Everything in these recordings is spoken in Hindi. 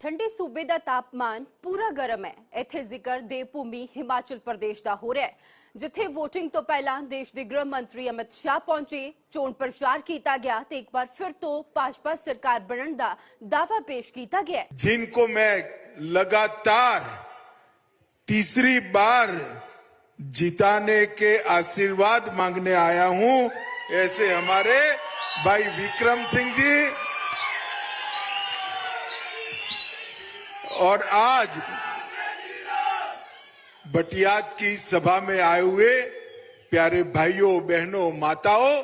ਠੰਡੇ ਸੂਬੇ ਦਾ ਤਾਪਮਾਨ ਪੂਰਾ ਗਰਮ ਹੈ। ਇੱਥੇ ਜ਼ਿਕਰ ਦੇਵਭੂਮੀ ਹਿਮਾਚਲ ਪ੍ਰਦੇਸ਼ ਦਾ ਹੋ ਰਿਹਾ ਹੈ, ਜਿੱਥੇ VOTING ਤੋਂ ਪਹਿਲਾਂ ਦੇਸ਼ ਦੇ ਗ੍ਰਹਿ ਮੰਤਰੀ ਅਮਿਤ ਸ਼ਾਹ ਪਹੁੰਚੇ। ਚੋਣ ਪ੍ਰਚਾਰ ਕੀਤਾ ਗਿਆ ਤੇ ਇੱਕ ਬਾਰ ਫਿਰ ਤੋਂ ਭਾਜਪਾ ਸਰਕਾਰ ਬਣਨ ਦਾ दावा पेश किया गया है। जिनको मैं लगातार तीसरी बार जिताने के आशीर्वाद मांगने आया हूं, ऐसे हमारे भाई विक्रम सिंह जी और आज बटियात की सभा में आए हुए प्यारे भाइयों बहनों माताओं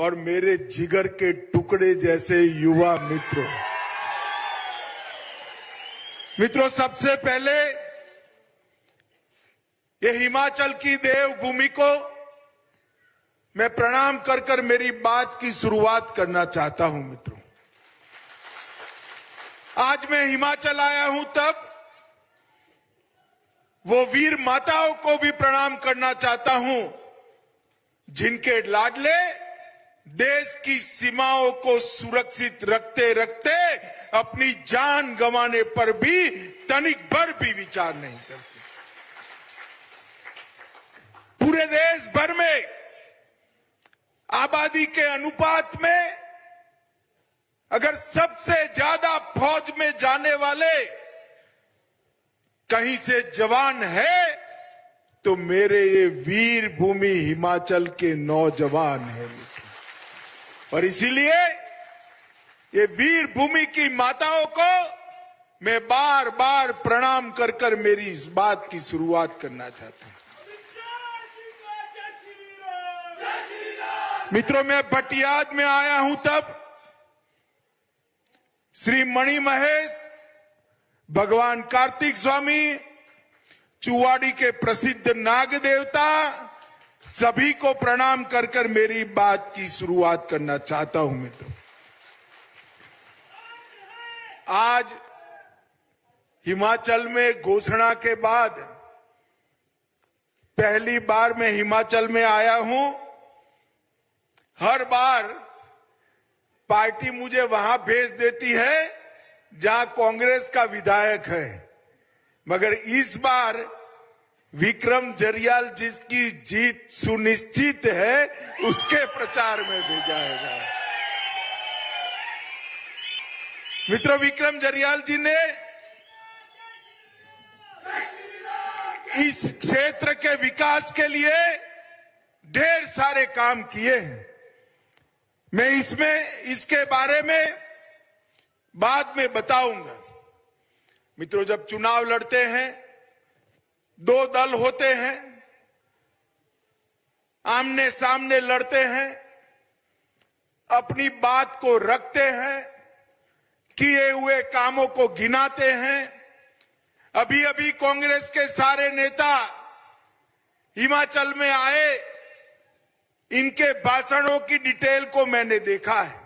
और मेरे जिगर के टुकड़े जैसे युवा मित्रों, सबसे पहले ये हिमाचल की देवभूमि को मैं प्रणाम कर कर मेरी बात की शुरुआत करना चाहता हूं। मित्रों, आज मैं हिमाचल आया हूं तब वो वीर माताओं को भी प्रणाम करना चाहता हूं जिनके लाडले देश की सीमाओं को सुरक्षित रखते रखते अपनी जान गंवाने पर भी तनिक भर भी विचार नहीं करते। पूरे देश भर में आबादी के अनुपात में अगर सबसे ज्यादा फौज में जाने वाले कहीं से जवान है तो मेरे ये वीर भूमि हिमाचल के नौजवान हैं। और इसीलिए ये वीर भूमि की माताओं को मैं बार बार प्रणाम कर कर मेरी इस बात की शुरुआत करना चाहता हूं। मित्रों, मैं बटियात में आया हूं तब श्री मणि महेश, भगवान कार्तिक स्वामी, चुवाड़ी के प्रसिद्ध नाग देवता सभी को प्रणाम कर कर मेरी बात की शुरुआत करना चाहता हूं। मित्रों, आज हिमाचल में घोषणा के बाद पहली बार मैं हिमाचल में आया हूं। हर बार पार्टी मुझे वहां भेज देती है जहां कांग्रेस का विधायक है, मगर इस बार विक्रम जरियाल जिसकी जीत सुनिश्चित है उसके प्रचार में भेजा है। मित्रों, विक्रम जरियाल जी ने इस क्षेत्र के विकास के लिए ढेर सारे काम किए हैं। मैं इसके बारे में बाद में बताऊंगा। मित्रों, जब चुनाव लड़ते हैं, दो दल होते हैं, आमने सामने लड़ते हैं, अपनी बात को रखते हैं, किए हुए कामों को गिनाते हैं। अभी अभी कांग्रेस के सारे नेता हिमाचल में आए, इनके भाषणों की डिटेल को मैंने देखा है।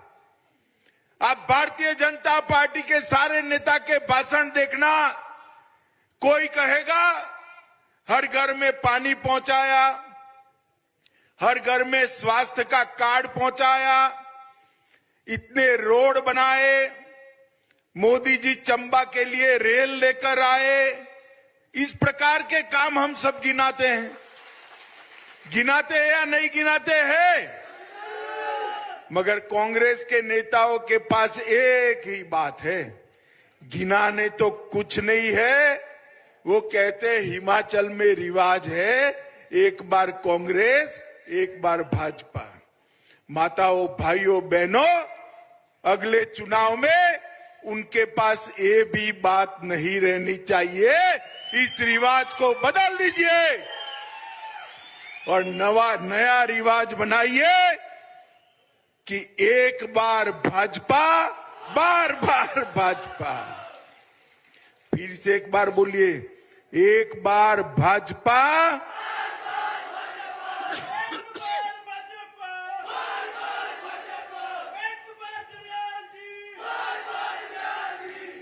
आप भारतीय जनता पार्टी के सारे नेता के भाषण देखना, कोई कहेगा हर घर में पानी पहुंचाया, हर घर में स्वास्थ्य का कार्ड पहुंचाया, इतने रोड बनाए, मोदी जी चंबा के लिए रेल लेकर आए। इस प्रकार के काम हम सब गिनाते हैं या नहीं गिनाते हैं? मगर कांग्रेस के नेताओं के पास एक ही बात है, गिनाने तो कुछ नहीं है। वो कहते हैं हिमाचल में रिवाज है, एक बार कांग्रेस एक बार भाजपा। माताओं, भाइयों, बहनों, अगले चुनाव में उनके पास ये भी बात नहीं रहनी चाहिए। इस रिवाज को बदल दीजिए और नया रिवाज बनाइए कि एक बार भाजपा, बार बार भाजपा। फिर से एक बार बोलिए, एक बार भाजपा,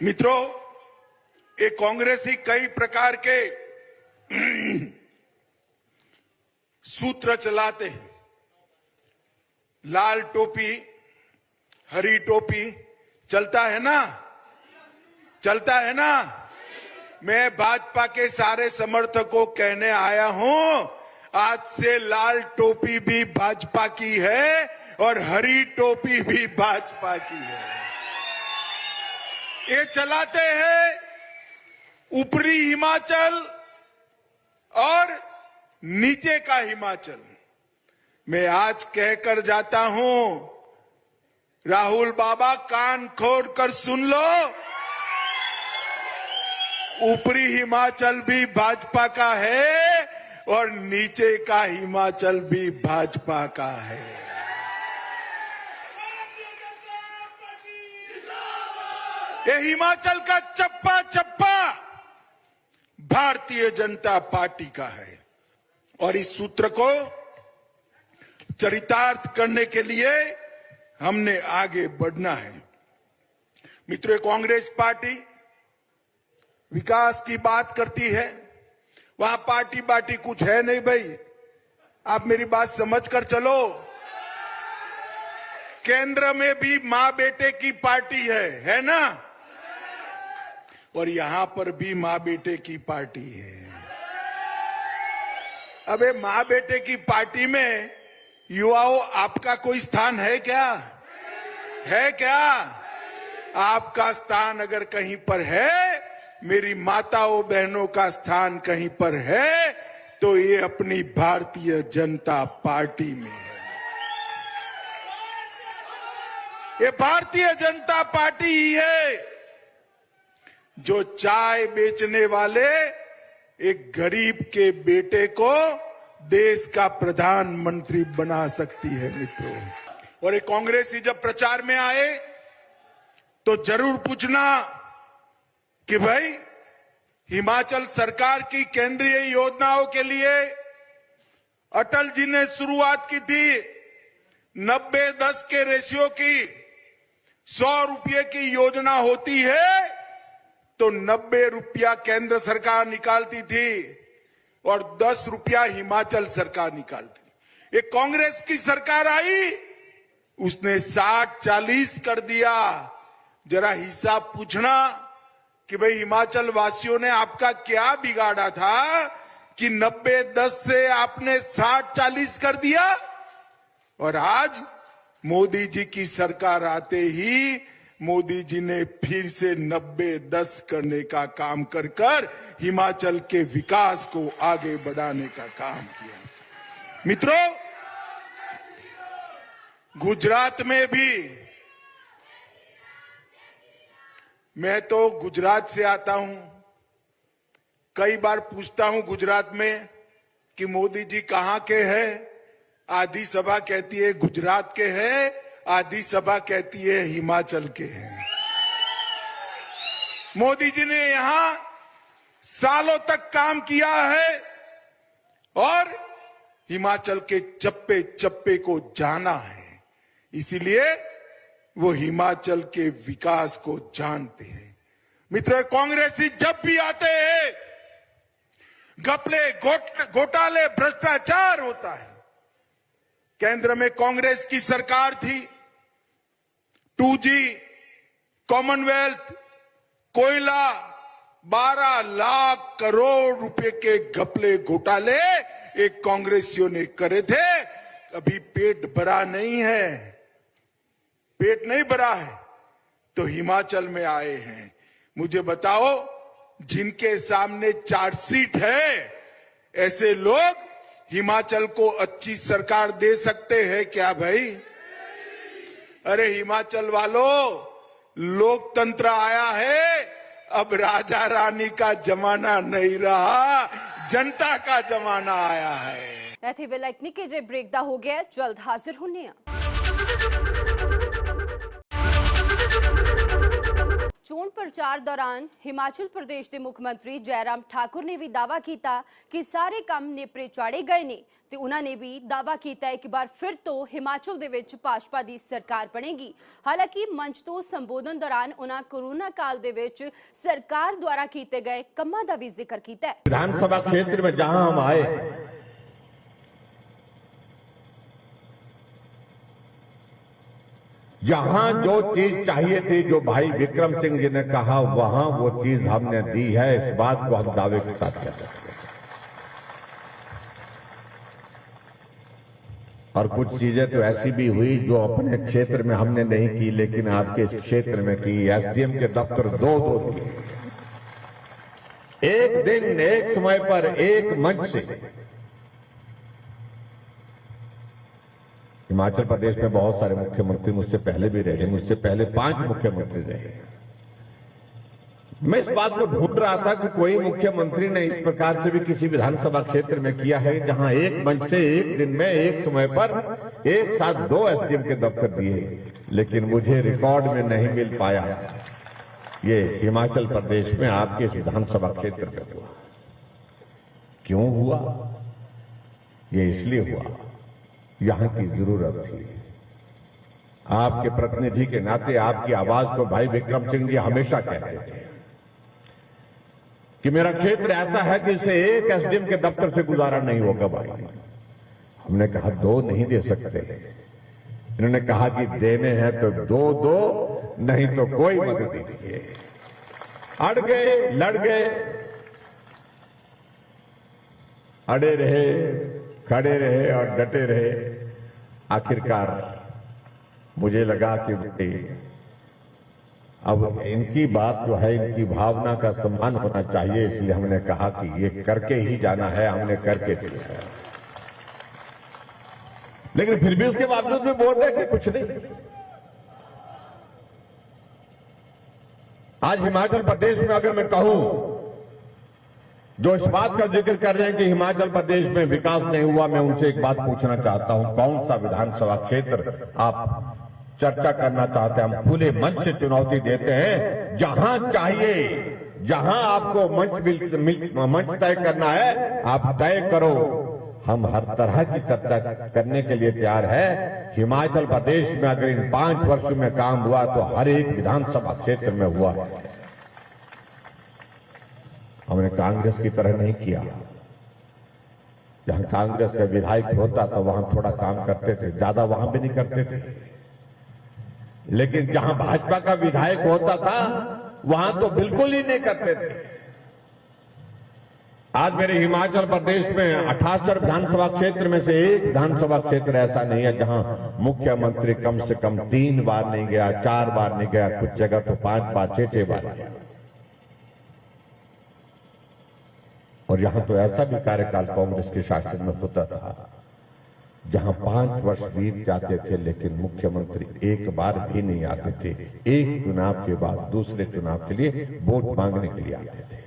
मित्रों, ये कांग्रेस ही कई प्रकार के सूत्र चलाते हैं। लाल टोपी, हरी टोपी चलता है ना, चलता है ना। मैं भाजपा के सारे समर्थकों को कहने आया हूं, आज से लाल टोपी भी भाजपा की है और हरी टोपी भी भाजपा की है। ये चलाते हैं ऊपरी हिमाचल और नीचे का हिमाचल। मैं आज कहकर जाता हूं, राहुल बाबा कान खोल कर सुन लो, ऊपरी हिमाचल भी भाजपा का है और नीचे का हिमाचल भी भाजपा का है। ये हिमाचल का चप्पा चप्पा भारतीय जनता पार्टी का है और इस सूत्र को चरितार्थ करने के लिए हमने आगे बढ़ना है। मित्रों, कांग्रेस पार्टी विकास की बात करती है, वहां पार्टी बाटी कुछ है नहीं भाई। आप मेरी बात समझ कर चलो। केंद्र में भी मां बेटे की पार्टी है ना, और यहां पर भी मां बेटे की पार्टी है। अबे मां बेटे की पार्टी में युवाओं आपका कोई स्थान है क्या? है क्या? आपका स्थान अगर कहीं पर है, मेरी माताओं बहनों का स्थान कहीं पर है, तो ये अपनी भारतीय जनता पार्टी में है। ये भारतीय जनता पार्टी ही है जो चाय बेचने वाले एक गरीब के बेटे को देश का प्रधानमंत्री बना सकती है। मित्रों, और एक कांग्रेसी जब प्रचार में आए तो जरूर पूछना कि भाई हिमाचल सरकार की केंद्रीय योजनाओं के लिए अटल जी ने शुरुआत की थी 90-10 के रेशियो की। 100 रुपये की योजना होती है तो 90 रुपया केंद्र सरकार निकालती थी और 10 रुपया हिमाचल सरकार निकालती। एक कांग्रेस की सरकार आई, उसने 60-40 कर दिया। जरा हिसाब पूछना कि भाई हिमाचल वासियों ने आपका क्या बिगाड़ा था कि 90-10 से आपने 60-40 कर दिया। और आज मोदी जी की सरकार आते ही मोदी जी ने फिर से 90-10 करने का काम कर कर हिमाचल के विकास को आगे बढ़ाने का काम किया। मित्रों, गुजरात में भी, मैं तो गुजरात से आता हूं, कई बार पूछता हूं गुजरात में कि मोदी जी कहां के हैं। आधी सभा कहती है गुजरात के हैं, आधी सभा कहती है हिमाचल के हैं। मोदी जी ने यहां सालों तक काम किया है और हिमाचल के चप्पे चप्पे को जाना है, इसीलिए वो हिमाचल के विकास को जानते हैं। मित्र, कांग्रेसी जब भी आते हैं घपले घोटाले भ्रष्टाचार होता है। केंद्र में कांग्रेस की सरकार थी, 2G, कॉमनवेल्थ, कोयला, 12 लाख करोड़ रुपए के घपले घोटाले एक कांग्रेसियों ने करे थे। अभी पेट भरा नहीं है, पेट नहीं भरा है तो हिमाचल में आए हैं। मुझे बताओ, जिनके सामने चार्जशीट है, ऐसे लोग हिमाचल को अच्छी सरकार दे सकते हैं क्या भाई? अरे हिमाचल वालों, लोकतंत्र आया है, अब राजा रानी का जमाना नहीं रहा, जनता का जमाना आया है। ऐथे वे लाइक निके जे ब्रेक दा हो गया, जल्द हाजिर होने हैं। चोण प्रचार दौरान हिमाचल प्रदेश के मुख्यमंत्री जयराम ठाकुर ने भी दावा किया कि सारे काम नेपरे चाड़े गए ने ते उन्होंने भी दावा किया एक बार फिर तो हिमाचल दे विच भाजपा दी सरकार बनेगी। हालांकि मंच तो संबोधन दौरान उन्होंने कोरोना काल दे विच सरकार द्वारा किए गए कम्मां दा भी जिक्र किया। विधानसभा क्षेत्र में जहां हम आए, जहां जो चीज चाहिए थी, जो भाई विक्रम सिंह जी ने कहा, वहां वो चीज हमने दी है। इस बात को हम दावे के साथ कह सकते हैं। और कुछ चीजें तो ऐसी भी हुई जो अपने क्षेत्र में हमने नहीं की, लेकिन आपके इस क्षेत्र में की। एसडीएम के दफ्तर दो दिए, एक दिन एक समय पर एक मंच से। हिमाचल प्रदेश में बहुत सारे मुख्यमंत्री मुझसे पहले भी रहे, मुझसे पहले 5 मुख्यमंत्री रहे। मैं इस बात को ढूंढ रहा था कि कोई मुख्यमंत्री ने इस प्रकार से भी किसी विधानसभा क्षेत्र में किया है, जहां एक मंच से एक दिन में एक समय पर एक साथ 2 एसडीएम के दफ्तर दिए। लेकिन मुझे रिकॉर्ड में नहीं मिल पाया। ये हिमाचल प्रदेश में आपके इस विधानसभा क्षेत्र में हुआ। क्यों हुआ? ये इसलिए हुआ, यहां की जरूरत थी। आपके प्रतिनिधि के नाते आपकी आवाज को भाई विक्रम सिंह जी हमेशा कहते थे कि मेरा क्षेत्र ऐसा है कि इसे एक एसडीएम के दफ्तर से गुजारा नहीं होगा भाई। हमने कहा 2 नहीं दे सकते। इन्होंने कहा कि देने हैं तो 2, नहीं तो कोई मत दीजिए। अड़ गए, लड़ गए, अड़े रहे, खड़े रहे और डटे रहे। आखिरकार मुझे लगा कि अब इनकी बात जो है, इनकी भावना का सम्मान होना चाहिए, इसलिए हमने कहा कि ये करके ही जाना है। हमने करके दिया है। लेकिन फिर भी उसके बावजूद भी बोल रहे कि कुछ नहीं। आज हिमाचल प्रदेश में अगर मैं कहूं, जो इस बात का जिक्र कर रहे हैं कि हिमाचल प्रदेश में विकास नहीं हुआ, मैं उनसे एक बात पूछना चाहता हूं, कौन सा विधानसभा क्षेत्र आप चर्चा करना चाहते हैं? हम खुले मंच से चुनौती देते हैं, जहां चाहिए, जहां आपको मंच तय करना है, आप तय करो। हम हर तरह की चर्चा करने के लिए तैयार है। हिमाचल प्रदेश में अगर इन 5 वर्षों में काम हुआ तो हर एक विधानसभा क्षेत्र में हुआ है। हमने कांग्रेस की तरह नहीं किया। जहां कांग्रेस का विधायक होता था वहां थोड़ा काम करते थे, ज्यादा वहां भी नहीं करते थे। लेकिन जहां भाजपा का विधायक होता था वहां तो बिल्कुल ही नहीं करते थे। आज मेरे हिमाचल प्रदेश में 78 विधानसभा क्षेत्र में से एक विधानसभा क्षेत्र ऐसा नहीं है जहां मुख्यमंत्री कम से कम 3 बार नहीं गया, 4 बार नहीं गया, कुछ जगह तो 5 बार, 6 बार गया। और यहां तो ऐसा भी कार्यकाल कांग्रेस के शासन में होता था जहां 5 वर्ष बीत जाते थे, लेकिन मुख्यमंत्री एक बार भी नहीं आते थे। एक चुनाव के बाद दूसरे चुनाव के लिए वोट मांगने के लिए आते थे।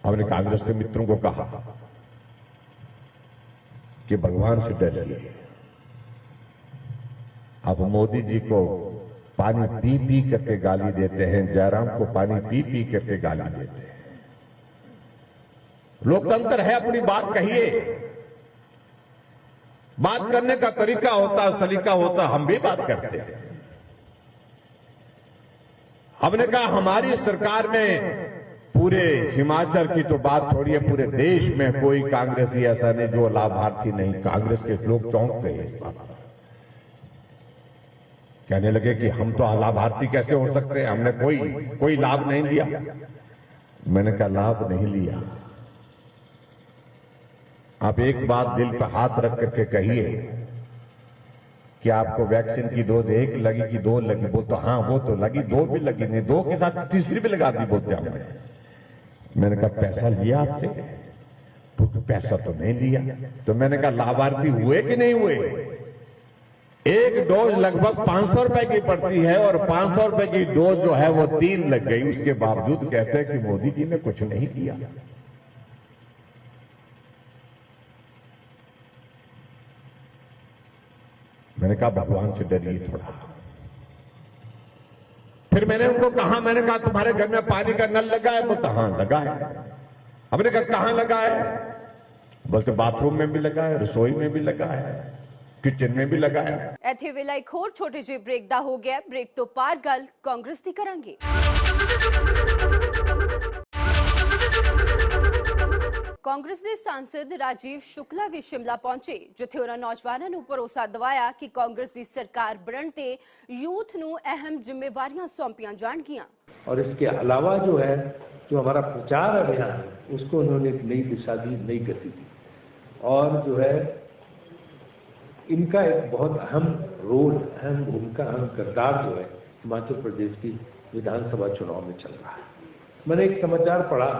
हमने कांग्रेस के मित्रों को कहा कि भगवान से डरिए। आप मोदी जी को पानी पी पी करके गाली देते हैं, जयराम को पानी पी पी करके गाली देते हैं। लोकतंत्र है, अपनी बात कहिए। बात करने का तरीका होता, सलीका होता, हम भी बात करते हैं। हमने कहा हमारी सरकार में पूरे हिमाचल की तो बात छोड़िए, पूरे देश में कोई कांग्रेसी ऐसा नहीं जो लाभार्थी नहीं। कांग्रेस के लोग चौंक गए इस बात पर, कहने लगे कि हम तो लाभार्थी कैसे हो सकते हैं, हमने कोई लाभ नहीं लिया। मैंने कहा लाभ नहीं लिया। आप एक बात दिल पर हाथ रख करके कहिए कि आपको वैक्सीन की डोज 1 लगी कि 2 लगी? बोलते हाँ वो तो लगी, 2 भी लगी, नहीं 2 के साथ तीसरी भी लगा दी बोलते हमने। मैंने कहा पैसा लिया आपसे? तो पैसा तो नहीं लिया। तो मैंने कहा लाभार्थी हुए कि नहीं हुए? एक डोज लगभग 500 रुपए की पड़ती है और 500 रुपए की डोज जो है वो 3 लग गई। उसके बावजूद कहते हैं कि मोदी जी ने कुछ नहीं किया। मैंने कहा भगवान से डरिए थोड़ा। फिर मैंने उनको कहा, मैंने कहा तुम्हारे घर में पानी का नल लगा है? बोलते हाँ लगा है। हमने कहा कहां लगा है? बोलते बाथरूम में भी लगा है, रसोई में भी लगा है, किचन में भी लगा है। ਇੱਥੇ ਵੇਲੇ ਇੱਕ ਹੋਰ ਛੋਟੇ ਜਿਹੇ ਬ੍ਰੇਕ ਦਾ ਹੋ ਗਿਆ। ਬ੍ਰੇਕ ਤੋਂ ਪਾਰ ਗੱਲ ਕਾਂਗਰਸ ਦੀ ਕਰਾਂਗੇ। ਕਾਂਗਰਸ ਦੇ ਸਾਂਸਦ ਰਾਜੀਵ ਸ਼ੁਕਲਾ ਵੀ ਸ਼ਿਮਲਾ ਪਹੁੰਚੇ, ਜਿੱਥੇ ਉਹਨਾਂ ਨੌਜਵਾਨਾਂ ਨੂੰ ਭਰੋਸਾ ਦਿਵਾਇਆ ਕਿ ਕਾਂਗਰਸ ਦੀ ਸਰਕਾਰ ਬਣਨ ਤੇ यूथ ਨੂੰ अहम जिम्मेवारियां सौंपियां जाएंगियां। और इसके अलावा जो है, जो हमारा प्रचार अभियान है, उसको उन्होंने एक नई दिशा दी, नई गति दी। और जो है इनका एक बहुत अहम रोल, अहम भूमिका, अहम किरदार जो है हिमाचल प्रदेश की विधानसभा चुनाव में चल रहा है। मैंने एक समाचार पढ़ा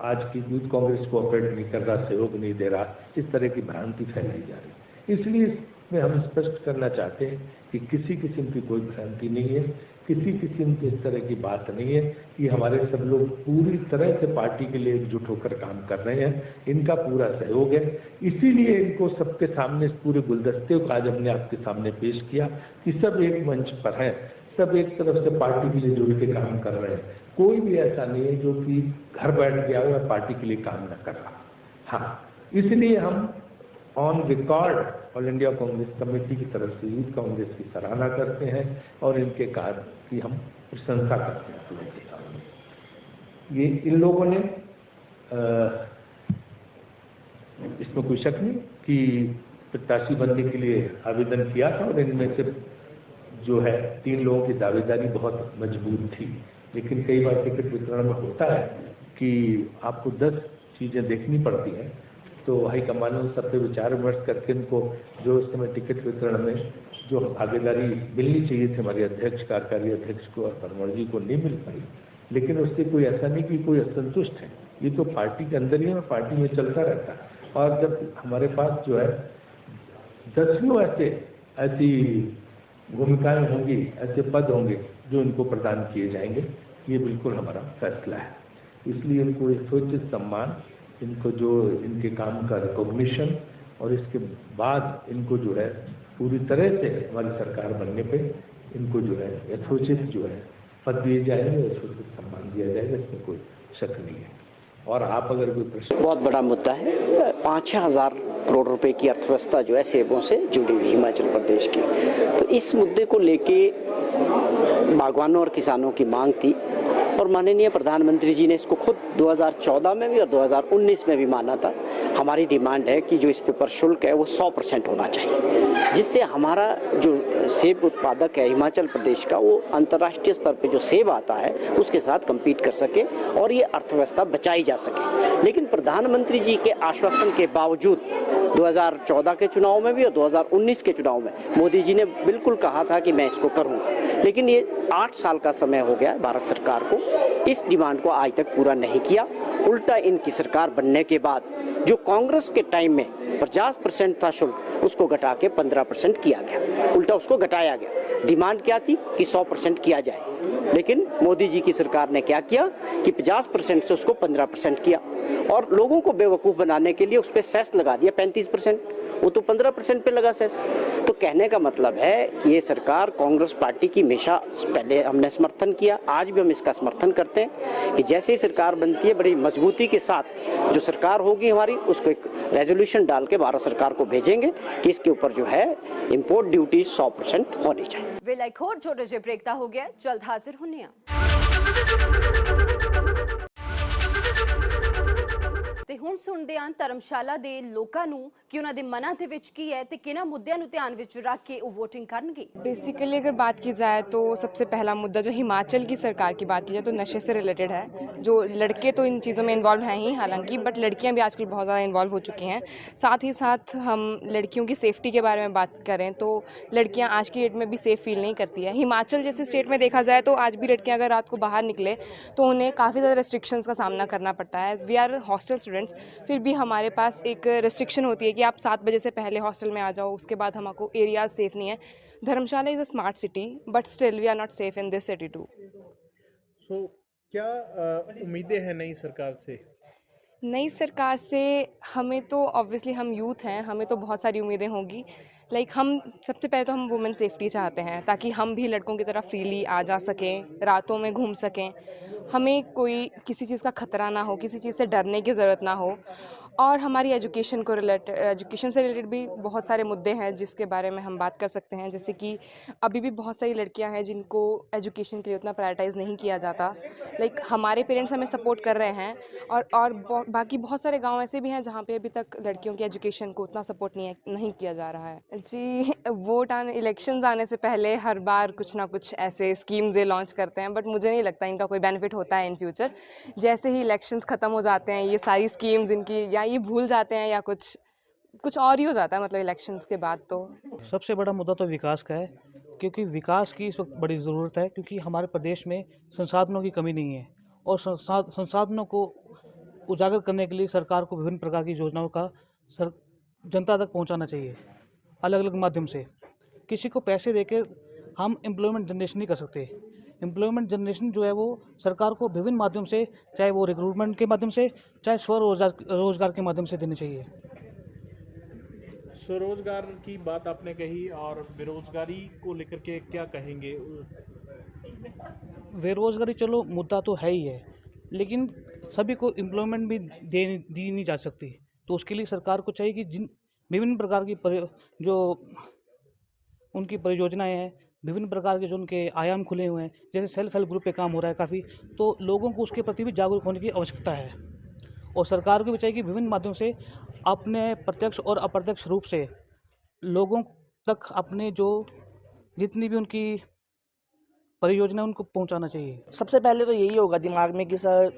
आज की यूथ कांग्रेस कोऑपरेट नहीं कर रहा, सहयोग नहीं दे रहा, इस तरह की भ्रांति फैलाई जा रही। इसलिए इसमें हम स्पष्ट करना चाहते हैं कि किसी किस्म की कोई भ्रांति नहीं है, किसी किस्म की इस तरह की बात नहीं है कि हमारे सब लोग पूरी तरह से पार्टी के लिए एकजुट होकर काम कर रहे हैं। इनका पूरा सहयोग है, इसीलिए इनको सबके सामने इस पूरे गुलदस्ते को आज हमने आपके सामने पेश किया कि सब एक मंच पर है, सब एक तरफ से पार्टी के लिए जुड़ के काम कर रहे हैं। कोई भी ऐसा नहीं है जो कि घर बैठ गया हो या पार्टी के लिए काम न कर रहा। हाँ, इसलिए हम on record all India Congress committee की तरफ से यूथ कांग्रेस की सराहना करते हैं और इनके कार्य की हम प्रशंसा करते हैं लोगों के सामने। ये इन लोगों ने इसमें कोई शक नहीं कि प्रत्याशी बनने के लिए आवेदन किया था और इनमें से जो है 3 लोगों की दावेदारी बहुत मजबूत थी। लेकिन कई बार टिकट वितरण में होता है कि आपको 10 चीजें देखनी पड़ती हैं, तो हाईकमान ने सब पे विचार विमर्श करके इनको जो उस समय टिकट वितरण में जो भागीदारी मिलनी चाहिए थी हमारे अध्यक्ष, कार्यकारी अध्यक्ष को और परमर जी को नहीं मिल पाई। लेकिन उससे कोई ऐसा नहीं कि कोई असंतुष्ट है, ये तो पार्टी के अंदर ही है, पार्टी में चलता रहता है। और जब हमारे पास जो है 10 ऐसी भूमिकाएं होंगी, ऐसे पद होंगे जो इनको प्रदान किए जाएंगे, ये बिल्कुल हमारा फैसला है। इसलिए इनको यथोचित सम्मान, इनको जो इनके काम का रिकॉग्निशन और इसके बाद इनको जो है पूरी तरह से हमारी सरकार बनने पे इनको जो है यथोचित जो है पद दिए जाएंगे, यथोचित सम्मान दिया जाएगा, इसमें कोई शक नहीं है। और आप अगर कोई प्रश्न, बहुत बड़ा मुद्दा है, 5,000 करोड़ रुपए की अर्थव्यवस्था जो है सेबों से जुड़ी हुई हिमाचल प्रदेश की। तो इस मुद्दे को लेके बागवानों और किसानों की मांग थी और माननीय प्रधानमंत्री जी ने इसको खुद 2014 में भी और 2019 में भी माना था। हमारी डिमांड है कि जो इस पे पर शुल्क है वो 100% होना चाहिए, जिससे हमारा जो सेब उत्पादक है हिमाचल प्रदेश का, वो अंतर्राष्ट्रीय स्तर पे जो सेब आता है उसके साथ compete कर सके और ये अर्थव्यवस्था बचाई जा सके। लेकिन प्रधानमंत्री जी के आश्वासन के बावजूद 2014 के चुनाव में भी और 2019 के चुनाव में मोदी जी ने बिल्कुल कहा था कि मैं इसको करूंगा, लेकिन ये 8 साल का समय हो गया भारत सरकार को, इस डिमांड को आज तक पूरा नहीं किया। उल्टा इनकी सरकार बनने के बाद जो कांग्रेस के टाइम में 50% था शुल्क, उसको घटा के 15% किया गया, उल्टा उसको घटाया गया। डिमांड क्या थी कि 100% किया जाए, लेकिन मोदी जी की सरकार ने क्या किया कि 50% से उसको 15% किया और लोगों को बेवकूफ बनाने के लिए उस पर सेस लगा दिया 35%, वो तो 15% पे लगा सेस। तो कहने का मतलब है कि ये सरकार कांग्रेस पार्टी की हमेशा पहले हमने समर्थन किया, आज भी हम इसका समर्थन करते हैं कि जैसे ही सरकार बनती है बड़ी मजबूती के साथ जो सरकार होगी हमारी, उसको एक रेजोल्यूशन डाल के भारत सरकार को भेजेंगे कि इसके ऊपर जो है इंपोर्ट ड्यूटी 100% होनी चाहिए। वे लाइक होर छोटे जे ब्रेकता हो गया, जल्द हाजिर होने हैं। ਤੇ ਹੁਣ ਸੁਣਦੇ ਆਂ ਧਰਮਸ਼ਾਲਾ ਦੇ ਲੋਕਾਂ ਨੂੰ ਕਿ ਉਹਨਾਂ ਦੇ ਮਨਾਂ ਦੇ ਵਿੱਚ ਕੀ ਹੈ ਤੇ ਕਿਹਨਾਂ ਮੁੱਦਿਆਂ ਨੂੰ ਧਿਆਨ ਵਿੱਚ ਰੱਖ के वो वोटिंग करेंगे। बेसिकली अगर बात की जाए तो सबसे पहला मुद्दा जो हिमाचल की सरकार की बात की जाए तो नशे से रिलेटेड है। जो लड़के तो इन चीज़ों में इन्वॉल्व हैं ही हालांकि, बट लड़कियां भी आजकल बहुत ज़्यादा इन्वॉल्व हो चुकी हैं। साथ ही साथ हम लड़कियों की सेफ्टी के बारे में बात करें तो लड़कियां आज की डेट में भी सेफ़ फील नहीं करती है। हिमाचल जैसे स्टेट में देखा जाए तो आज भी लड़कियाँ अगर रात को बाहर निकले तो उन्हें काफ़ी ज़्यादा रेस्ट्रिक्शंस का सामना करना पड़ता है। वी आर हॉस्टल स्टूडेंट्स, फिर भी हमारे पास एक रेस्ट्रिक्शन होती है कि आप 7 बजे से पहले हॉस्टल में आ जाओ, उसके बाद हमको एरियाज सेफ नहीं है। Dharamshala is a smart city but still we are not safe in this city too. So क्या उम्मीदें हैं नई सरकार से? नई सरकार से हमें तो ऑब्वियसली हम यूथ हैं, हमें तो बहुत सारी उम्मीदें होंगी। हम सबसे पहले तो हम वुमेन सेफ्टी चाहते हैं ताकि हम भी लड़कों की तरह फ्रीली आ जा सकें, रातों में घूम सकें, हमें कोई किसी चीज़ का खतरा ना हो, किसी चीज़ से डरने की ज़रूरत ना हो। और हमारी एजुकेशन से रिलेटेड भी बहुत सारे मुद्दे हैं जिसके बारे में हम बात कर सकते हैं। जैसे कि अभी भी बहुत सारी लड़कियां हैं जिनको एजुकेशन के लिए उतना प्रायोरिटाइज़ नहीं किया जाता। लाइक हमारे पेरेंट्स हमें सपोर्ट कर रहे हैं और बाकी बहुत सारे गांव ऐसे भी हैं जहां पे अभी तक लड़कियों की एजुकेशन को उतना सपोर्ट नहीं किया जा रहा है। जी, इलेक्शंस आने से पहले हर बार कुछ ना कुछ ऐसे स्कीम्स ये लॉन्च करते हैं, बट मुझे नहीं लगता इनका कोई बेनिफिट होता है इन फ्यूचर। जैसे ही इलेक्शंस ख़त्म हो जाते हैं ये सारी स्कीम्स इनकी या ये भूल जाते हैं या कुछ और ही हो जाता है, मतलब इलेक्शंस के बाद। तो सबसे बड़ा मुद्दा तो विकास का है, क्योंकि विकास की इस वक्त बड़ी ज़रूरत है, क्योंकि हमारे प्रदेश में संसाधनों की कमी नहीं है और संसाधनों को उजागर करने के लिए सरकार को विभिन्न प्रकार की योजनाओं का जनता तक पहुंचाना चाहिए अलग अलग माध्यम से। किसी को पैसे देकर हम एम्प्लॉयमेंट जनरेशन नहीं कर सकते। एम्प्लॉयमेंट जनरेशन जो है वो सरकार को विभिन्न माध्यम से, चाहे वो रिक्रूटमेंट के माध्यम से, चाहे रोजगार के माध्यम से देने चाहिए। स्वरोजगार की बात आपने कही, और बेरोजगारी को लेकर के क्या कहेंगे? बेरोजगारी चलो मुद्दा तो है ही है, लेकिन सभी को एम्प्लॉयमेंट भी दी नहीं जा सकती। तो उसके लिए सरकार को चाहिए कि जिन विभिन्न प्रकार की जो उनकी परियोजनाएं हैं, विभिन्न प्रकार के जो उनके आयाम खुले हुए हैं, जैसे सेल्फ हेल्प ग्रुप पे काम हो रहा है काफ़ी, तो लोगों को उसके प्रति भी जागरूक होने की आवश्यकता है। और सरकार को भी चाहिए कि विभिन्न माध्यम से अपने प्रत्यक्ष और अप्रत्यक्ष रूप से लोगों तक अपने जो जितनी भी उनकी परियोजना उनको पहुंचाना चाहिए। सबसे पहले तो यही होगा दिमाग में कि सर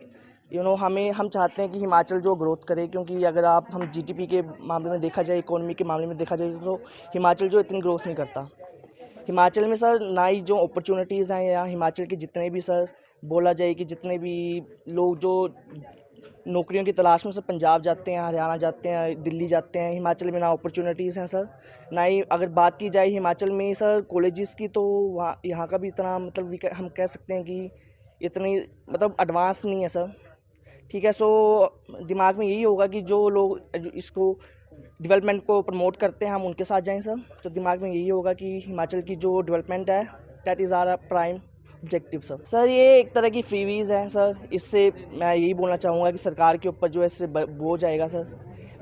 हम चाहते हैं कि हिमाचल जो ग्रोथ करे, क्योंकि अगर हम जीडीपी के मामले में देखा जाए, इकोनॉमी के मामले में देखा जाए, तो हिमाचल जो इतनी ग्रोथ नहीं करता। हिमाचल में सर ना ही जो अपॉर्चुनिटीज़ हैं, या हिमाचल के जितने भी सर बोला जाए कि जितने भी लोग जो नौकरियों की तलाश में सब पंजाब जाते हैं, हरियाणा जाते हैं, दिल्ली जाते हैं, हिमाचल में ना अपॉर्चुनिटीज़ हैं सर, ना ही अगर बात की जाए हिमाचल में सर कॉलेजेस की, तो वहाँ यहाँ का भी इतना मतलब हम कह सकते हैं कि इतनी मतलब एडवांस नहीं है सर। ठीक है, सो दिमाग में यही होगा कि जो लोग इसको डेवलपमेंट को प्रमोट करते हैं हम उनके साथ जाएं सर। तो दिमाग में यही होगा कि हिमाचल की जो डेवलपमेंट है that is our prime objective sir. ये एक तरह की फ्रीवीज़ हैं सर। इससे मैं यही बोलना चाहूँगा कि सरकार के ऊपर जो है इससे बोझ आएगा सर।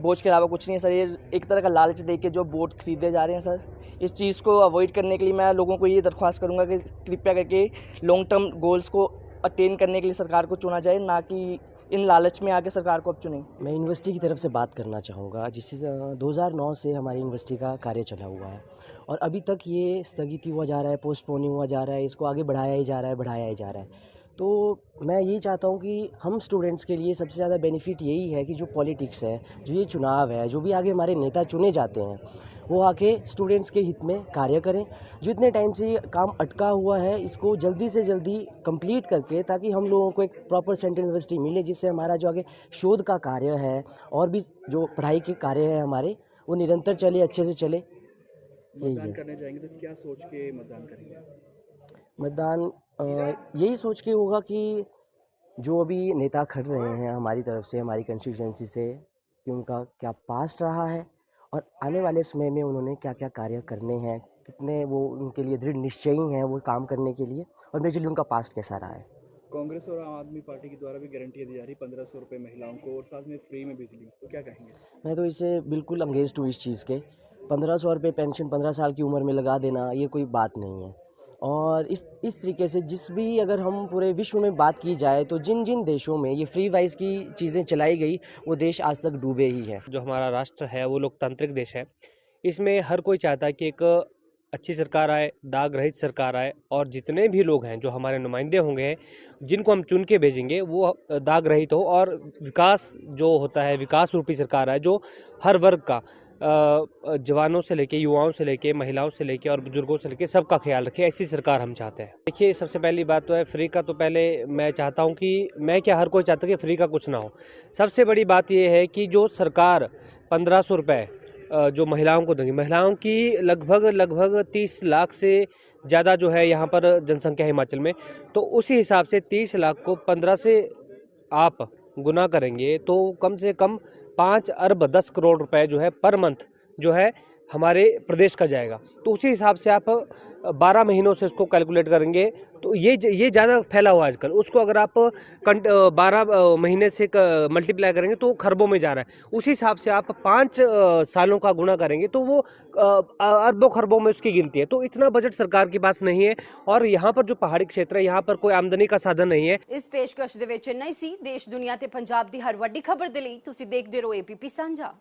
बोझ के अलावा कुछ नहीं है सर। ये एक तरह का लालच दे के जो वोट खरीदे जा रहे हैं सर, इस चीज़ को अवॉइड करने के लिए मैं लोगों को ये दरख्वास्त करूँगा कि कृपया करके लॉन्ग टर्म गोल्स को अटेन करने के लिए सरकार को चुना जाए, ना कि इन लालच में आके सरकार को अब चुने। मैं यूनिवर्सिटी की तरफ से बात करना चाहूँगा, जिससे 2009 से हमारी यूनिवर्सिटी का कार्य चला हुआ है और अभी तक ये स्थगित हुआ जा रहा है, पोस्टपोनिंग हुआ जा रहा है, इसको आगे बढ़ाया ही जा रहा है। तो मैं यही चाहता हूँ कि हम स्टूडेंट्स के लिए सबसे ज़्यादा बेनिफिट यही है कि जो पॉलिटिक्स है, जो ये चुनाव है, जो भी आगे हमारे नेता चुने जाते हैं, वो आके स्टूडेंट्स के हित में कार्य करें। जो इतने टाइम से काम अटका हुआ है इसको जल्दी से जल्दी कंप्लीट करके, ताकि हम लोगों को एक प्रॉपर सेंट्रल यूनिवर्सिटी मिले, जिससे हमारा जो आगे शोध का कार्य है और भी जो पढ़ाई के कार्य है हमारे, वो निरंतर चले, अच्छे से चले। मतदान करने जाएंगे तो क्या सोच के मतदान करेंगे? मतदान यही सोच के होगा कि जो अभी नेता खड़ रहे हैं हमारी तरफ से, हमारी कंस्टिट्यूएंसी से, कि उनका क्या पास्ट रहा है और आने वाले समय में उन्होंने क्या क्या कार्य करने हैं, कितने वो उनके लिए दृढ़ निश्चयी हैं वो काम करने के लिए, और मेजरली उनका पास्ट कैसा रहा है। कांग्रेस और आम आदमी पार्टी के द्वारा भी गारंटियाँ दी जा रही 1500 रुपये महिलाओं को और साथ में फ्री में बिजली, तो क्या कहेंगे? मैं तो इसे बिल्कुल अंगेज हूँ इस चीज़ के। 1500 रुपये पेंशन 15 साल की उम्र में लगा देना ये कोई बात नहीं है। और इस तरीके से जिस भी अगर हम पूरे विश्व में बात की जाए तो जिन जिन देशों में ये फ्री वाइज की चीज़ें चलाई गई, वो देश आज तक डूबे ही हैं। जो हमारा राष्ट्र है वो लोकतांत्रिक देश है। इसमें हर कोई चाहता है कि एक अच्छी सरकार आए, दाग रहित सरकार आए, और जितने भी लोग हैं जो हमारे नुमाइंदे होंगे, जिनको हम चुन के भेजेंगे, वो दाग रहित हो और विकास जो होता है, विकास रूपी सरकार आए जो हर वर्ग का, जवानों से लेके, युवाओं से लेके, महिलाओं से लेके और बुजुर्गों से लेके सबका ख्याल रखे। ऐसी सरकार हम चाहते हैं। देखिए, सबसे पहली बात तो है फ्री का, तो पहले मैं चाहता हूं कि मैं क्या हर कोई चाहता है कि फ्री का कुछ ना हो। सबसे बड़ी बात यह है कि जो सरकार 1500 रुपये जो महिलाओं को देंगी, महिलाओं की लगभग 30 लाख से ज़्यादा जो है यहाँ पर जनसंख्या हिमाचल में, तो उसी हिसाब से 30 लाख को 15 से आप गुना करेंगे तो कम से कम 5 अरब 10 करोड़ रुपए जो है पर मंथ जो है हमारे प्रदेश का जाएगा। तो उसी हिसाब से आप 12 महीनों से इसको कैलकुलेट करेंगे तो ये ज़्यादा फैला हुआ है आजकल। उसको अगर आप 12 महीने से मल्टीप्लाई करेंगे तो खरबों में जा रहा है। उसी हिसाब से आप 5 सालों का गुणा करेंगे तो वो अरबों खरबों में उसकी गिनती है। तो इतना बजट सरकार के पास नहीं है और यहाँ पर जो पहाड़ी क्षेत्र है यहाँ पर कोई आमदनी का साधन नहीं है। इस पेशकश ਦੇ ਵਿੱਚ ਇੰਨਾ ਹੀ ਸੀ। ਦੇਸ਼ ਦੁਨੀਆ ਤੇ ਪੰਜਾਬ ਦੀ ਹਰ ਵੱਡੀ ਖਬਰ ਦੇ ਲਈ ਤੁਸੀਂ ਦੇਖਦੇ ਰਹੋ APP ਸਾਂਝਾ।